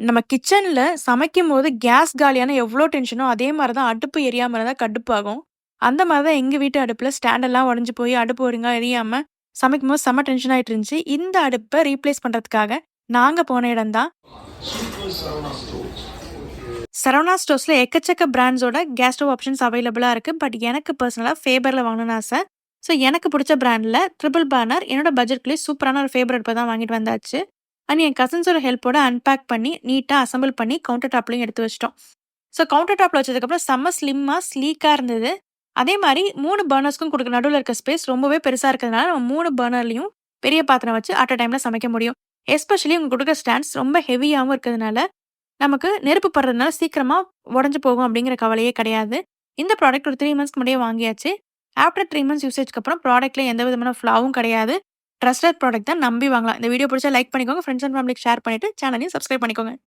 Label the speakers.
Speaker 1: நம்ம கிச்சன்ல சமைக்கும்போது கேஸ் காலியானா எவ்ளோ டென்ஷனோ, அதே மாரி தான் அடுப்பு எரியாம இருந்தா கடுப்பாகும். அந்த மாரி தான் எங்க வீட்டு அடுப்புல ஸ்டாண்டெல்லாம் உடைஞ்சு போய் அடுப்பு ஒழுங்கா எரியாம சமைக்கும்போது செம்ம டென்ஷன் ஆயிட்டு இருந்துச்சு. இந்த அடுப்ப ரீப்ளேஸ் பண்றதுக்காக நாங்க போன இடம் தான் சரவணா ஸ்டோர்ஸ்ல எக்கச்சக்க பிராண்ட்ஸோட கேஸ் ஸ்டவ் ஆப்ஷன்ஸ் அவைலபிளா இருக்கு. பட் எனக்கு பெர்சனலா ஃபேபர்ல வாங்கணும்னு ஆச. ஸோ எனக்கு புடிச்ச பிராண்ட்ல ட்ரிபிள் பர்னர் என்னோட பட்ஜெட்குள்ளயே சூப்பரான ஒரு ஃபேபர் அடுப்ப தான் வாங்கிட்டு வந்தாச்சு. அண்ட் என் கசின்ஸோட ஹெல்ப்போட அன்பேக் பண்ணி, நீட்டா அசெம்பிள் பண்ணி கவுண்டர் டாப்லயும் எடுத்து வச்சுட்டோம். ஸோ கவுண்டர் டாப்ல வச்சதுக்கப்புறம் செம்ம ஸ்லிம்மா, ஸ்லீக்கா இருந்தது. அதே மாரி 3 பர்னர்ஸ்க்கும் குடுக்க நடுவுல இருக்க ஸ்பேஸ் ரொம்பவே பெருசா இருக்கிறதுனால, நம்ம 3 பர்னர்லயும் பெரிய பாத்திரம் வச்சு அட் அ டைம்ல சமைக்க முடியும். எஸ்பெஷலி இவங்க குடுக்குற ஸ்டாண்ட்ஸ் ரொம்ப ஹெவியாவும் இருக்கிறதுனால, நமக்கு நெருப்பு படுறதுனால சீக்கிரமா உடைஞ்சு போகும் அப்படிங்கிற கவலையே கிடையாது. இந்த ப்ராடக்ட் ஒரு 3 மந்த்ஸ்க்கு முன்னாடியே வாங்கியாச்சு. ஆஃப்டர் 3 மந்த்ஸ் யூசேஜ்க்கு அப்புறம் ப்ராடக்ட்ல எந்த விதமான ஃப்ளாவும் கிடையாது. ட்ரஸ்டட் ப்ராடக்ட் தான் நம்பி வாங்கலாம். இந்த வீடியோ பிடிச்சா லைக் பண்ணிக்கோங்க. ஃபிரெண்ட்ஸ் அண்ட் ஃபேமிலிக்கு ஷேர் பண்ணிட்டு சேனலையும் சப்ஸ்கிரைப் பண்ணிக்கோங்க.